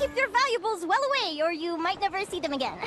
keep your valuables well away, or you might never see them again.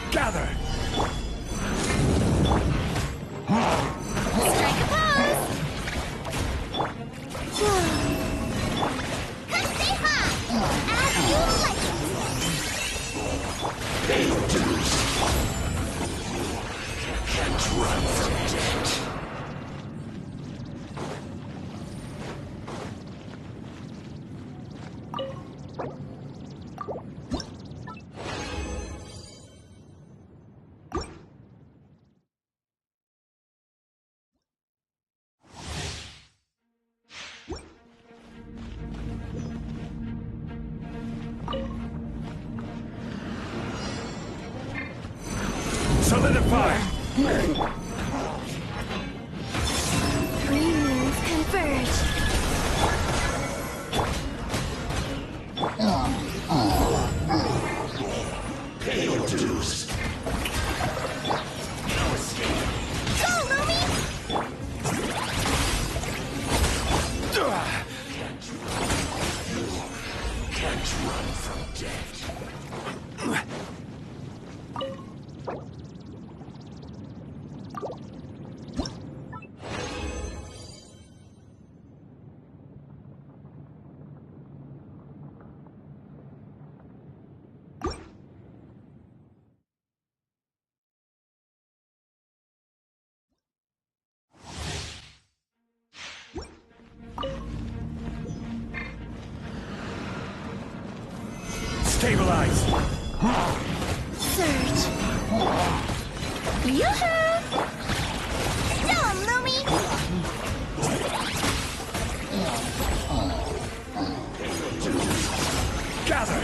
Gather! Strike a pose! Come say hi! As you like it! They do. Can't run from death. Solidify! Three moons converge. Pay your dues. Go, Lumi! Can't run from death. Stabilize! Surge. Yoo-hoo! Dumb, Lumi! Gather!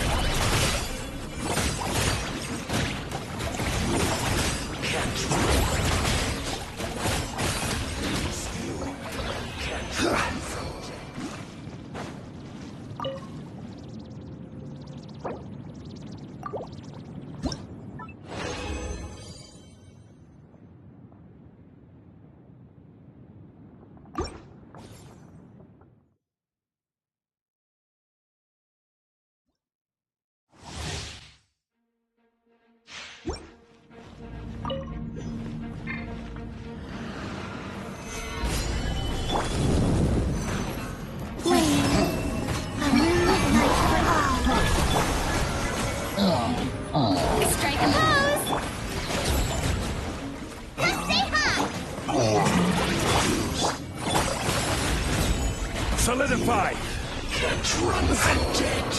Strike a pose! Let's stay high! Solidify! Can't run from dead.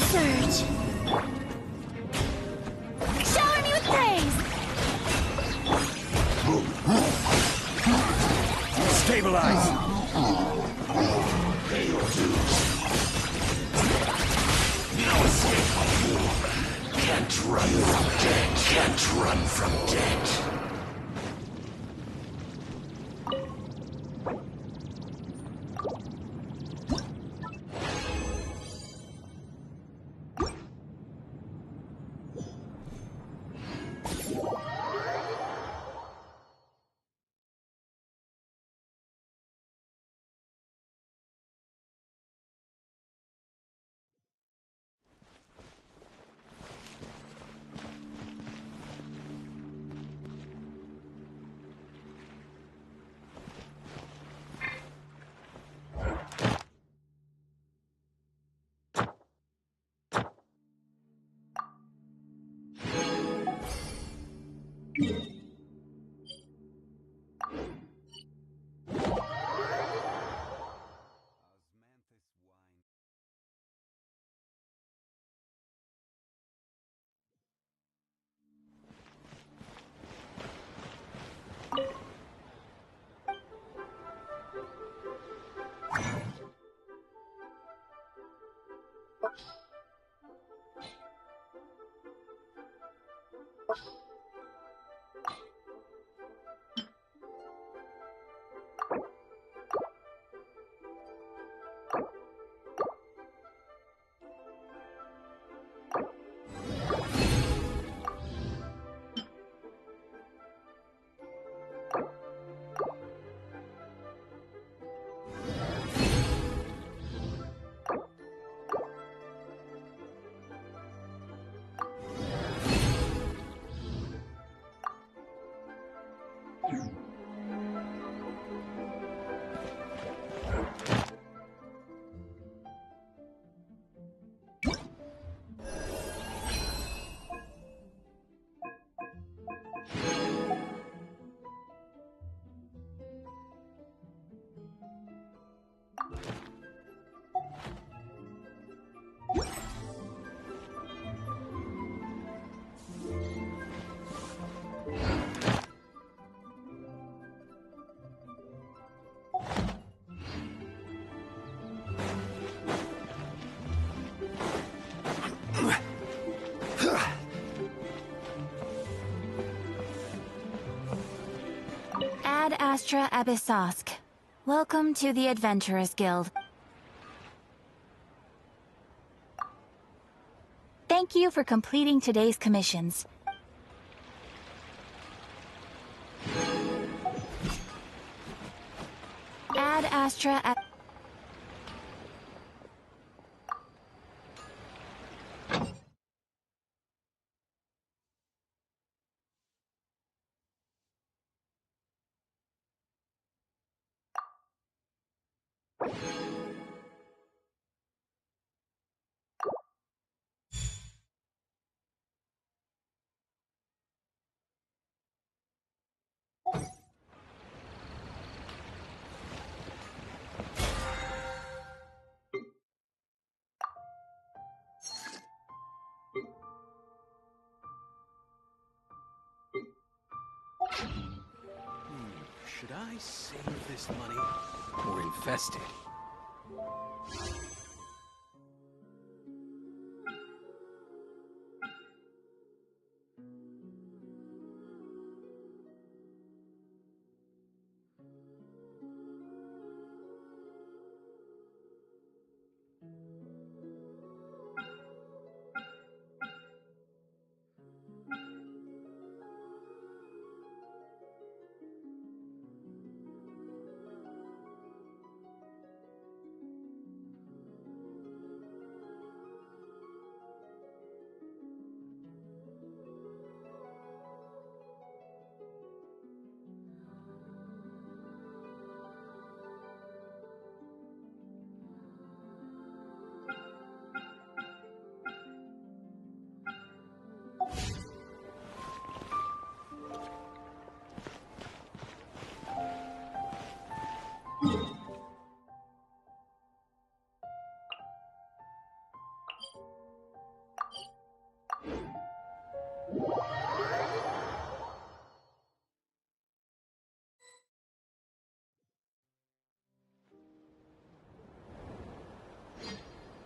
Surge. Shower me with praise! Stabilize! No escape. Can't run from dead. Can't run from dead. Ad Astra Abyssosk. Welcome to the Adventurers Guild. Thank you for completing today's commissions. Astra. Should I save this money or invest it?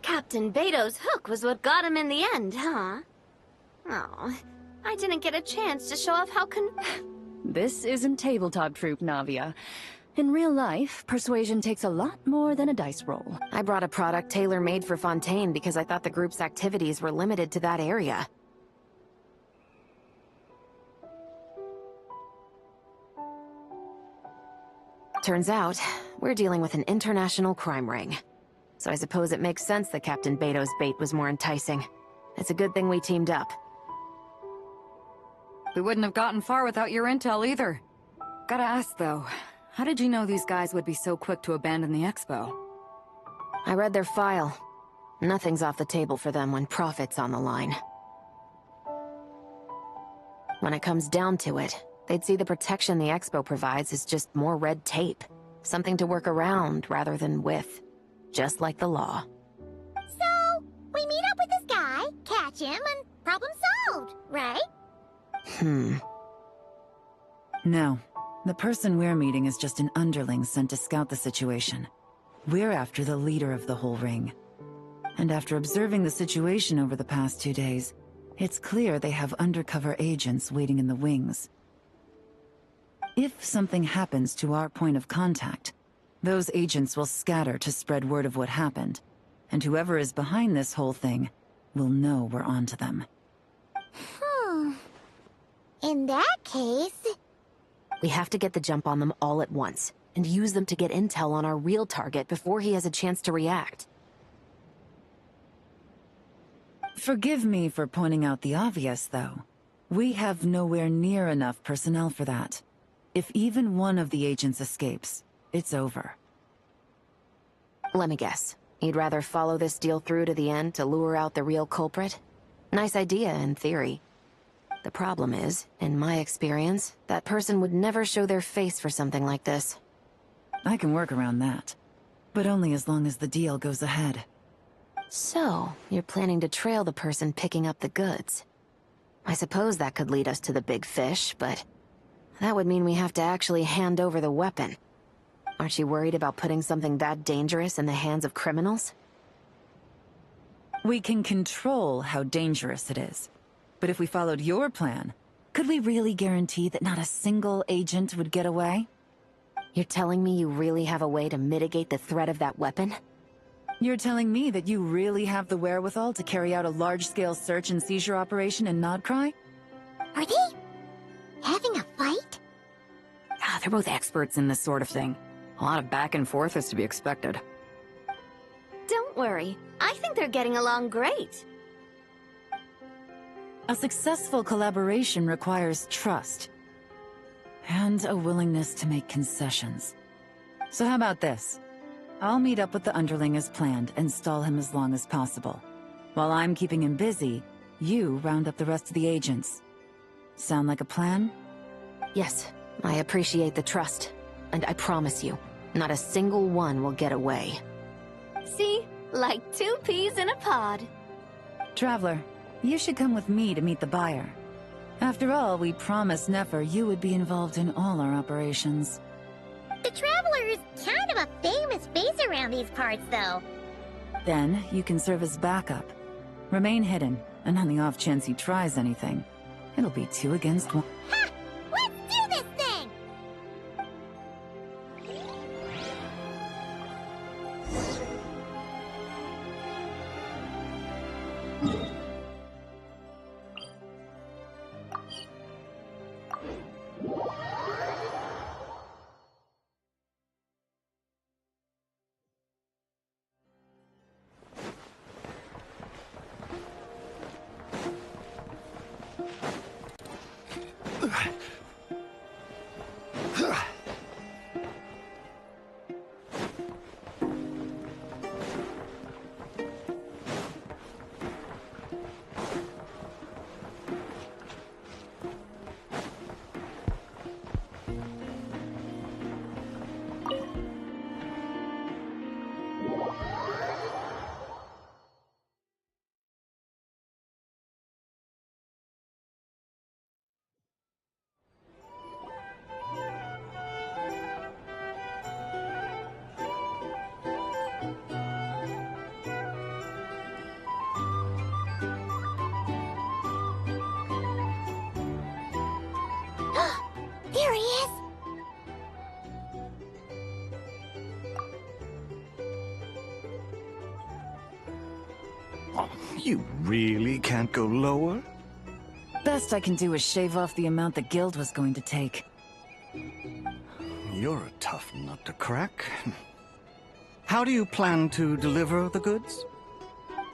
Captain Beto's hook was what got him in the end, huh? Oh, I didn't get a chance to show off how This isn't tabletop troop, Navia. In real life, persuasion takes a lot more than a dice roll. I brought a product tailor-made for Fontaine because I thought the group's activities were limited to that area. Turns out, we're dealing with an international crime ring. So I suppose it makes sense that Captain Beto's bait was more enticing. It's a good thing we teamed up. We wouldn't have gotten far without your intel either. Gotta ask though, how did you know these guys would be so quick to abandon the expo? I read their file. Nothing's off the table for them when profit's on the line. When it comes down to it, they'd see the protection the expo provides as just more red tape. Something to work around rather than with. Just like the law. So, we meet up with this guy, catch him, and problem solved, right? No. The person we're meeting is just an underling sent to scout the situation. We're after the leader of the whole ring. And after observing the situation over the past 2 days, it's clear they have undercover agents waiting in the wings. If something happens to our point of contact, those agents will scatter to spread word of what happened, and whoever is behind this whole thing will know we're onto them. In that case... We have to get the jump on them all at once, and use them to get intel on our real target before he has a chance to react. Forgive me for pointing out the obvious, though. We have nowhere near enough personnel for that. If even one of the agents escapes, it's over. Let me guess. You'd rather follow this deal through to the end to lure out the real culprit? Nice idea, in theory. The problem is, in my experience, that person would never show their face for something like this. I can work around that. But only as long as the deal goes ahead. So, you're planning to trail the person picking up the goods. I suppose that could lead us to the big fish, but... that would mean we have to actually hand over the weapon. Aren't you worried about putting something that dangerous in the hands of criminals? We can control how dangerous it is. But if we followed your plan, could we really guarantee that not a single agent would get away? You're telling me you really have a way to mitigate the threat of that weapon? You're telling me that you really have the wherewithal to carry out a large-scale search and seizure operation in Nodcry? Are they... having a fight? They're both experts in this sort of thing. A lot of back and forth is to be expected. Don't worry. I think they're getting along great. A successful collaboration requires trust. And a willingness to make concessions. So how about this? I'll meet up with the underling as planned and stall him as long as possible. While I'm keeping him busy, you round up the rest of the agents. Sound like a plan? Yes, I appreciate the trust. And I promise you, not a single one will get away. See? Like 2 peas in a pod. Traveler, you should come with me to meet the buyer. After all, we promised Nefer you would be involved in all our operations. The Traveler is kind of a famous face around these parts, though. Then, you can serve as backup. Remain hidden, and on the off chance he tries anything, it'll be 2 against 1. Ha! Let's do this thing! There he is! Oh, you really can't go lower? Best I can do is shave off the amount the guild was going to take. You're a tough nut to crack. How do you plan to deliver the goods?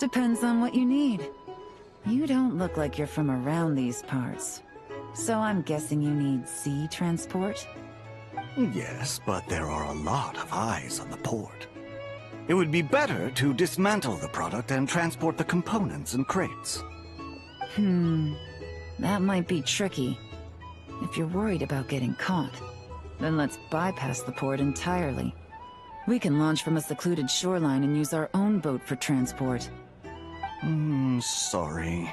Depends on what you need. You don't look like you're from around these parts. So I'm guessing you need sea transport? Yes, but there are a lot of eyes on the port. It would be better to dismantle the product and transport the components in crates. That might be tricky. If you're worried about getting caught, then let's bypass the port entirely. We can launch from a secluded shoreline and use our own boat for transport. Sorry.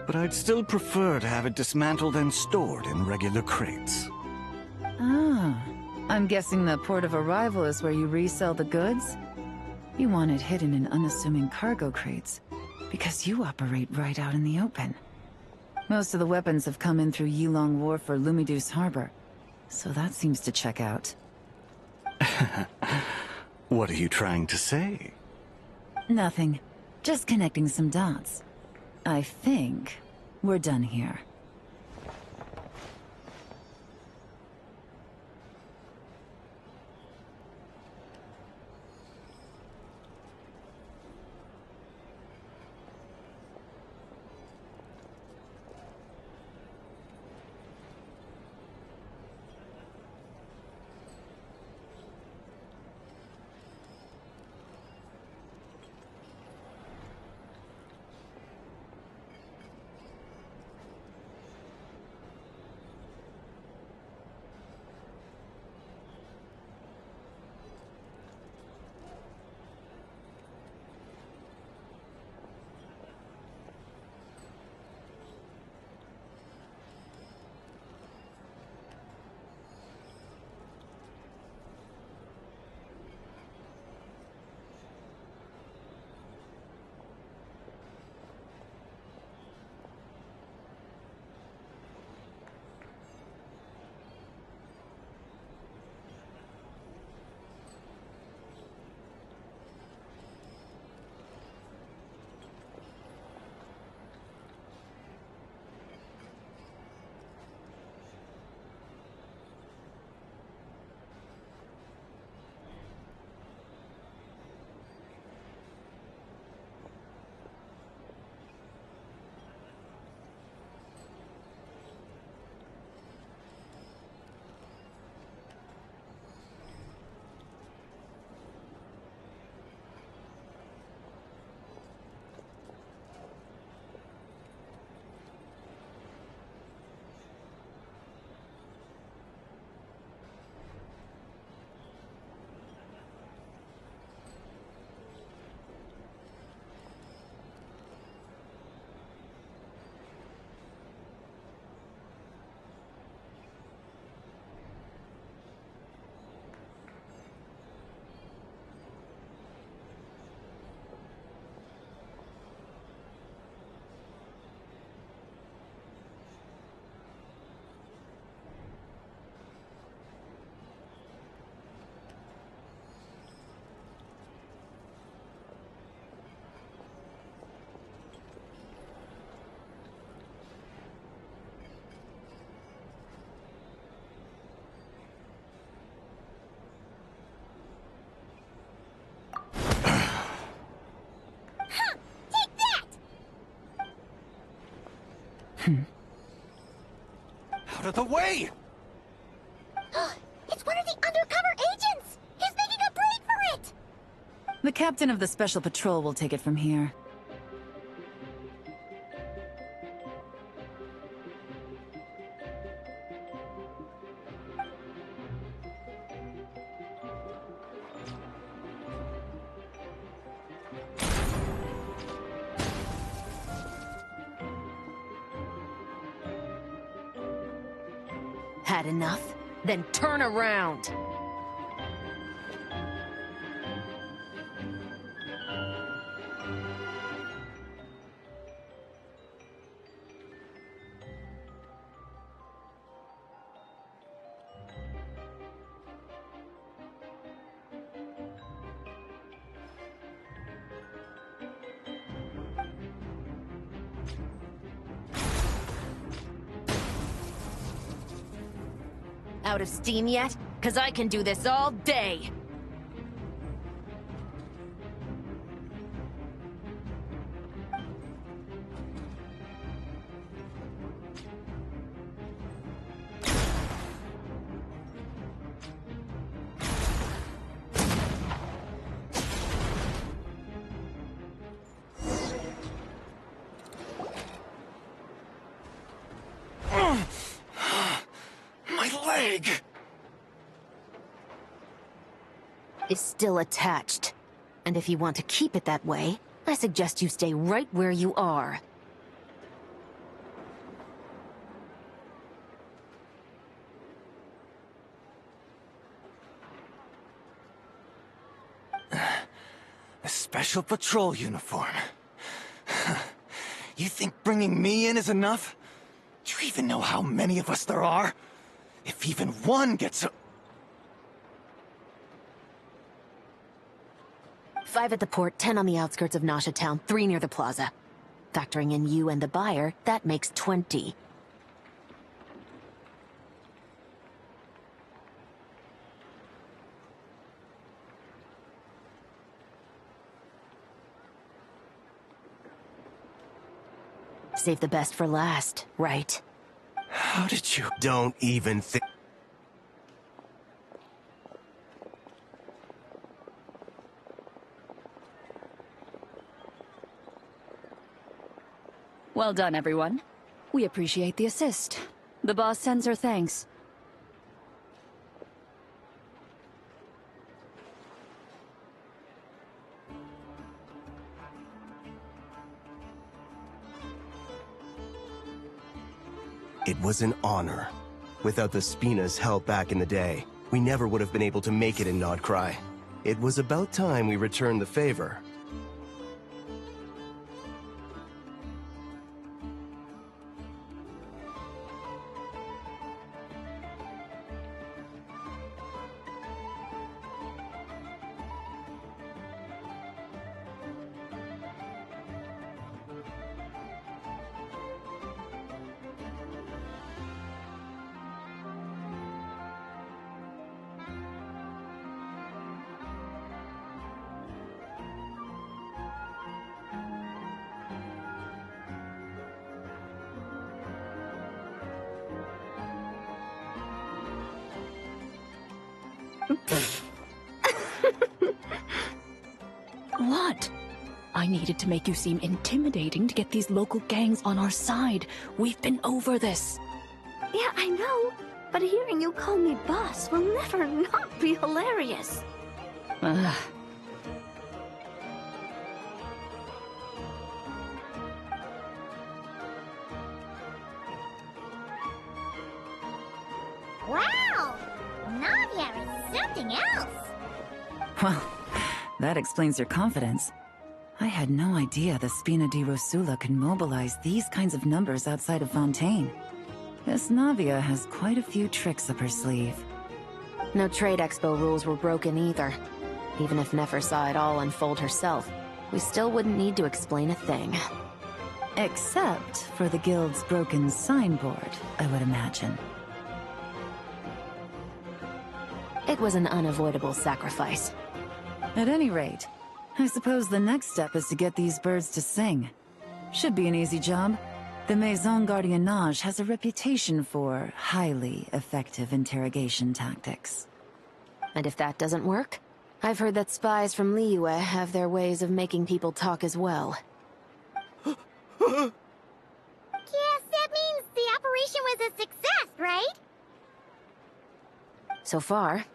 But I'd still prefer to have it dismantled and stored in regular crates. Ah, I'm guessing the port of arrival is where you resell the goods? You want it hidden in unassuming cargo crates, because you operate right out in the open. Most of the weapons have come in through Yilong Wharf or Lumiduce Harbor, so that seems to check out. What are you trying to say? Nothing. Just connecting some dots. I think we're done here. Out of the way! It's one of the undercover agents! He's making a break for it! The captain of the Special Patrol will take it from here. Had enough? Then turn around! Out of steam yet? 'Cause I can do this all day! My leg! Is still attached. And if you want to keep it that way, I suggest you stay right where you are. A special patrol uniform. You think bringing me in is enough? Do you even know how many of us there are? If even one gets a... 5 at the port, 10 on the outskirts of Nasha Town, 3 near the plaza. Factoring in you and the buyer, that makes 20. Save the best for last, right? How did you... Don't even think... Well done, everyone. We appreciate the assist. The boss sends her thanks. It was an honor. Without the Spina's help back in the day, we never would have been able to make it in Nodcry. It was about time we returned the favor. What? I needed to make you seem intimidating to get these local gangs on our side. We've been over this. Yeah, I know. But hearing you call me boss will never not be hilarious. Ugh. Wow! Nadia is something else. Well, that explains your confidence. I had no idea the Spina di Rosula could mobilize these kinds of numbers outside of Fontaine. Guess Navia has quite a few tricks up her sleeve. No trade expo rules were broken either. Even if Nefer saw it all unfold herself, we still wouldn't need to explain a thing. Except for the guild's broken signboard, I would imagine. It was an unavoidable sacrifice. At any rate, I suppose the next step is to get these birds to sing. Should be an easy job. The Maison Gardiennage has a reputation for highly effective interrogation tactics. And if that doesn't work? I've heard that spies from Liyue have their ways of making people talk as well. Yes, that means the operation was a success, right? So far.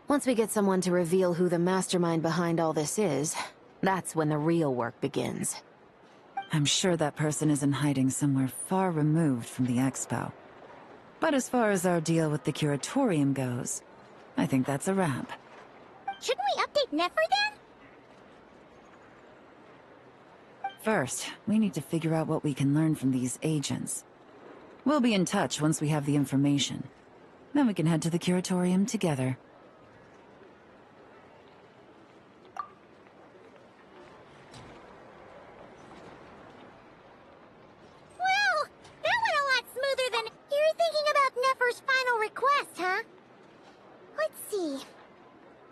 Once we get someone to reveal who the mastermind behind all this is, that's when the real work begins. I'm sure that person is in hiding somewhere far removed from the expo. But as far as our deal with the curatorium goes, I think that's a wrap. Shouldn't we update Nefer then? First, we need to figure out what we can learn from these agents. We'll be in touch once we have the information. Then we can head to the curatorium together. Well, that went a lot smoother than... You're thinking about Nefer's final request, huh? Let's see.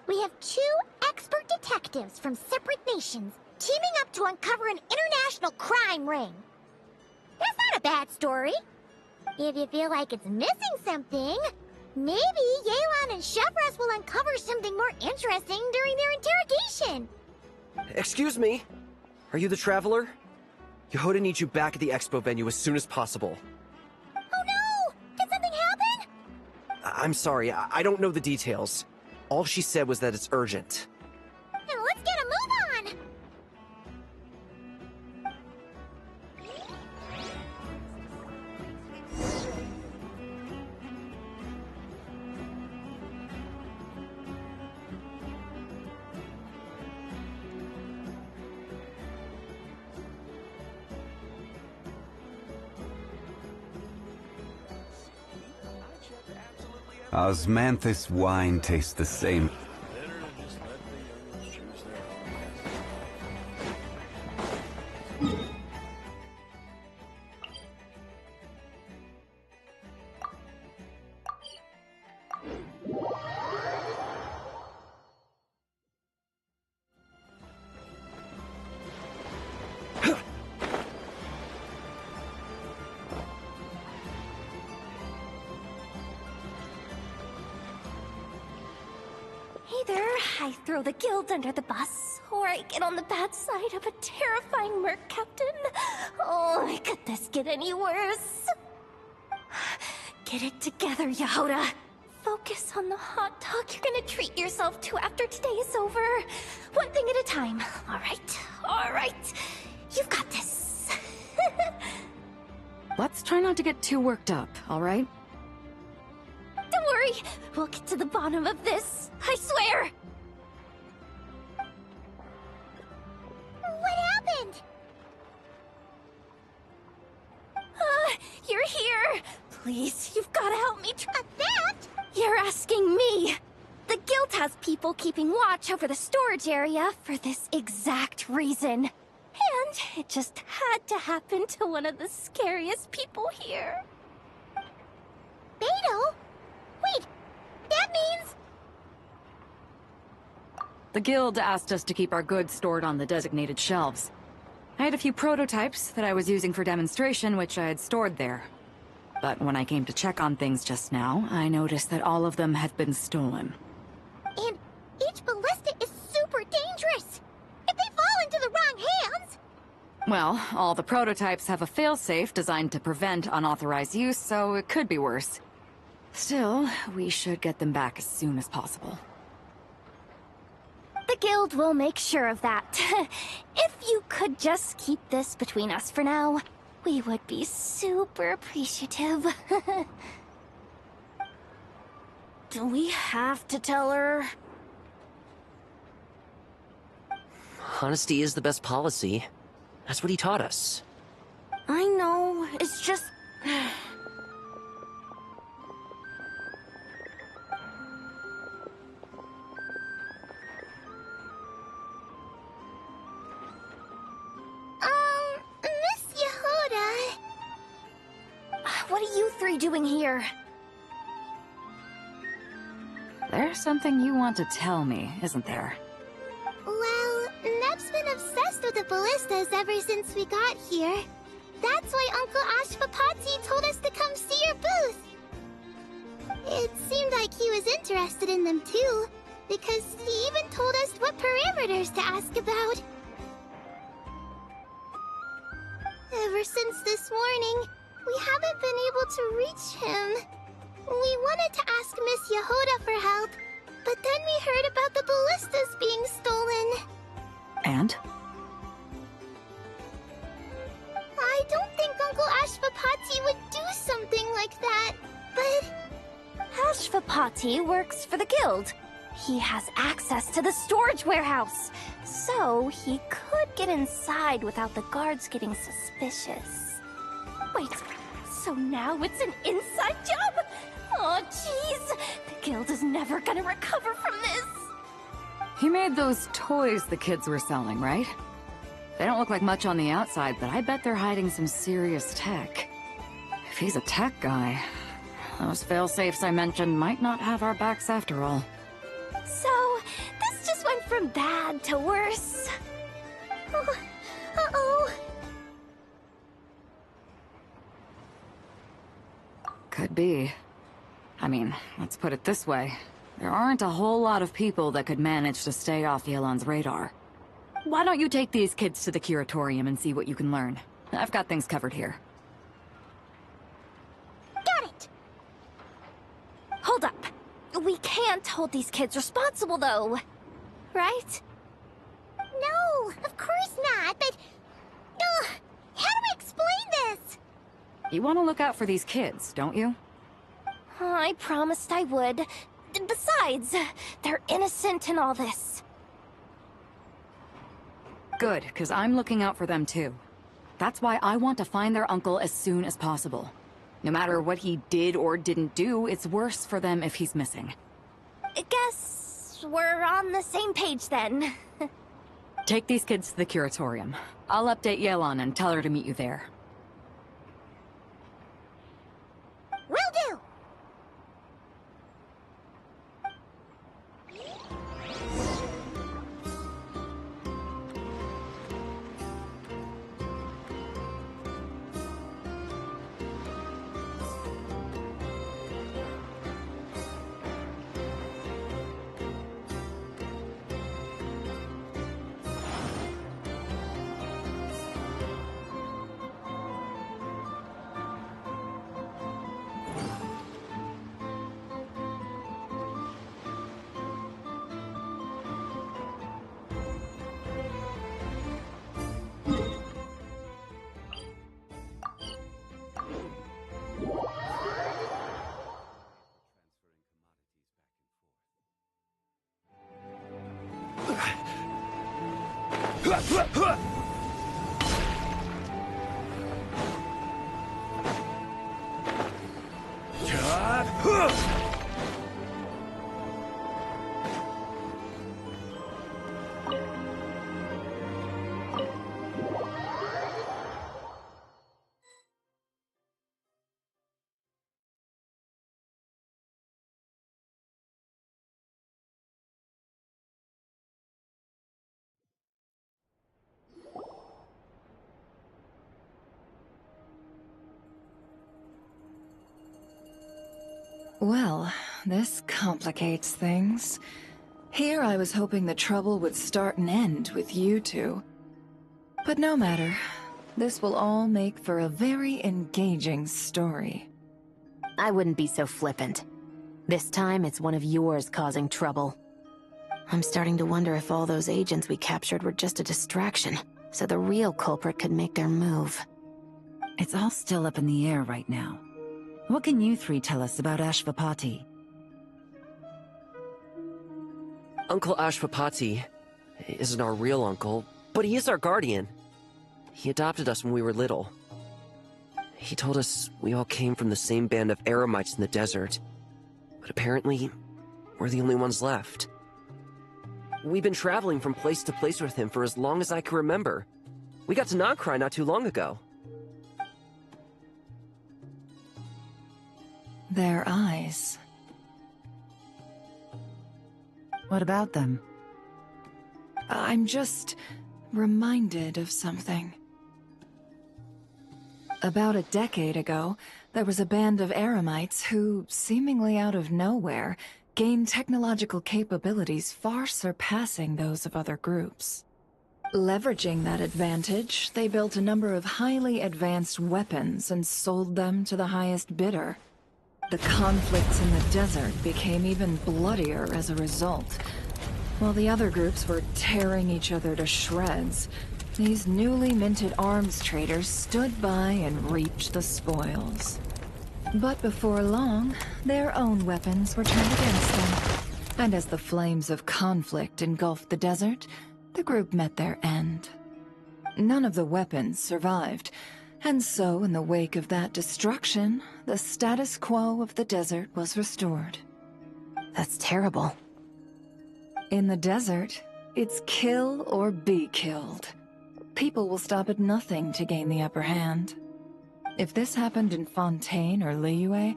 We have 2 expert detectives from separate nations teaming up to uncover an international crime ring. That's not a bad story. If you feel like it's missing something, maybe Yelan and Chevres will uncover something more interesting during their interrogation. Excuse me? Are you the Traveler? Yehoda needs you back at the expo venue as soon as possible. Oh no! Did something happen? I'm sorry, I don't know the details. All she said was that it's urgent. Now let's get a move on! Osmanthus wine tastes the same. Either I throw the guild under the bus, or I get on the bad side of a terrifying merc captain. Oh, could this get any worse? Get it together, Yehoda. Focus on the hot dog you're gonna treat yourself to after today is over. One thing at a time. All right. You've got this. Let's try not to get too worked up, all right? Don't worry, we'll get to the bottom of this. I swear. What happened? You're here. Please, you've got to help me. That? You're asking me. The guild has people keeping watch over the storage area for this exact reason. And it just had to happen to one of the scariest people here. Beidou? Wait, that means... The guild asked us to keep our goods stored on the designated shelves. I had a few prototypes that I was using for demonstration, which I had stored there. But when I came to check on things just now, I noticed that all of them had been stolen. And each ballista is super dangerous. If they fall into the wrong hands... Well, all the prototypes have a failsafe designed to prevent unauthorized use, so it could be worse. Still, we should get them back as soon as possible. The guild will make sure of that. If you could just keep this between us for now, we would be super appreciative. Do we have to tell her? Honesty is the best policy. That's what he taught us. I know, it's just... Miss Yehoda... What are you three doing here? There's something you want to tell me, isn't there? Well, Nep's been obsessed with the ballistas ever since we got here. That's why Uncle Ashfapati told us to come see your booth. It seemed like he was interested in them too, because he even told us what parameters to ask about. Ever since this morning, we haven't been able to reach him. We wanted to ask Miss Yehoda for help, but then we heard about the ballistas being stolen. And? I don't think Uncle Ashfapati would do something like that, but... Ashfapati works for the guild. He has access to the storage warehouse, so he could get inside without the guards getting suspicious. Wait, so now it's an inside job? Oh, jeez! The guild is never gonna recover from this! He made those toys the kids were selling, right? They don't look like much on the outside, but I bet they're hiding some serious tech. If he's a tech guy, those fail-safes I mentioned might not have our backs after all. So, this just went from bad to worse. Oh, uh-oh. Could be. I mean, let's put it this way. There aren't a whole lot of people that could manage to stay off Yelan's radar. Why don't you take these kids to the curatorium and see what you can learn? I've got things covered here. Got it! Hold up. We can't hold these kids responsible, though. Right? No, of course not, but... how do we explain this? You want to look out for these kids, don't you? I promised I would. Besides, they're innocent in all this. Good, because I'm looking out for them too. That's why I want to find their uncle as soon as possible. No matter what he did or didn't do, it's worse for them if he's missing. I guess we're on the same page then. Take these kids to the curatorium. I'll update Yelan and tell her to meet you there. Will do! Well, this complicates things. Here I was hoping the trouble would start and end with you two. But no matter. This will all make for a very engaging story. I wouldn't be so flippant. This time, it's one of yours causing trouble. I'm starting to wonder if all those agents we captured were just a distraction, so the real culprit could make their move. It's all still up in the air right now. What can you three tell us about Ashfapati? Uncle Ashfapati isn't our real uncle, but he is our guardian. He adopted us when we were little. He told us we all came from the same band of Eremites in the desert, but apparently, we're the only ones left. We've been traveling from place to place with him for as long as I can remember. We got to Nagcry not too long ago. Their eyes. What about them? I'm just reminded of something. About a decade ago, there was a band of Eremites who, seemingly out of nowhere, gained technological capabilities far surpassing those of other groups. Leveraging that advantage, they built a number of highly advanced weapons and sold them to the highest bidder. The conflicts in the desert became even bloodier as a result. While the other groups were tearing each other to shreds, these newly minted arms traders stood by and reaped the spoils. But before long, their own weapons were turned against them. And as the flames of conflict engulfed the desert, the group met their end. None of the weapons survived, and so in the wake of that destruction, the status quo of the desert was restored. That's terrible. In the desert, it's kill or be killed. People will stop at nothing to gain the upper hand. If this happened in Fontaine or Liyue,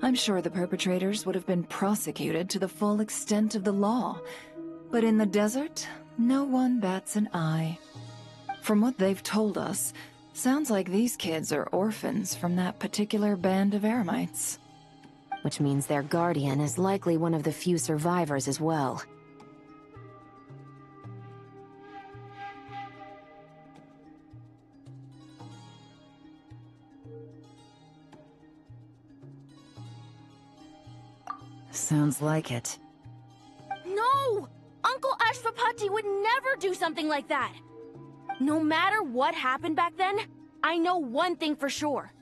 I'm sure the perpetrators would have been prosecuted to the full extent of the law. But in the desert, no one bats an eye. From what they've told us, sounds like these kids are orphans from that particular band of Eremites. Which means their guardian is likely one of the few survivors as well. Sounds like it. No! Uncle Ashvapati would never do something like that! No matter what happened back then, I know one thing for sure.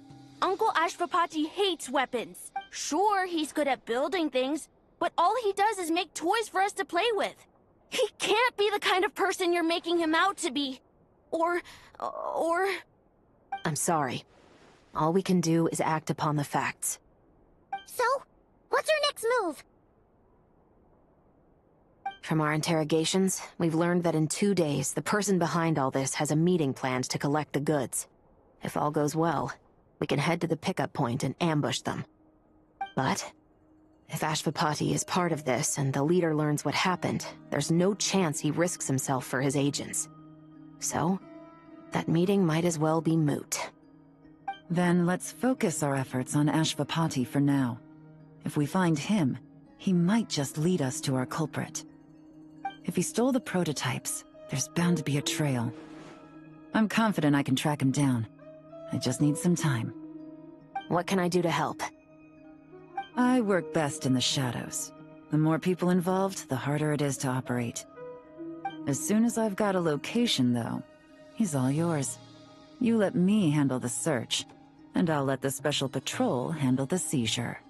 Uncle Ashvapati hates weapons. Sure, he's good at building things, but all he does is make toys for us to play with. He can't be the kind of person you're making him out to be. Or... I'm sorry. All we can do is act upon the facts. So, what's our next move? From our interrogations, we've learned that in 2 days, the person behind all this has a meeting planned to collect the goods. If all goes well, we can head to the pickup point and ambush them. But if Ashvapati is part of this and the leader learns what happened, there's no chance he risks himself for his agents. So, that meeting might as well be moot. Then let's focus our efforts on Ashvapati for now. If we find him, he might just lead us to our culprit. If he stole the prototypes, there's bound to be a trail. I'm confident I can track him down. I just need some time. What can I do to help? I work best in the shadows. The more people involved, the harder it is to operate. As soon as I've got a location, though, he's all yours. You let me handle the search, and I'll let the special patrol handle the seizure.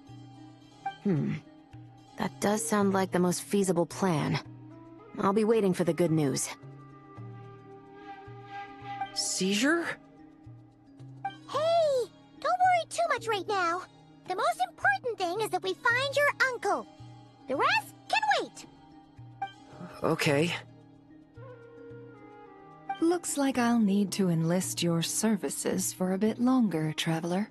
That does sound like the most feasible plan. I'll be waiting for the good news. Seizure? Hey! Don't worry too much right now. The most important thing is that we find your uncle. The rest can wait. Okay. Looks like I'll need to enlist your services for a bit longer, Traveler.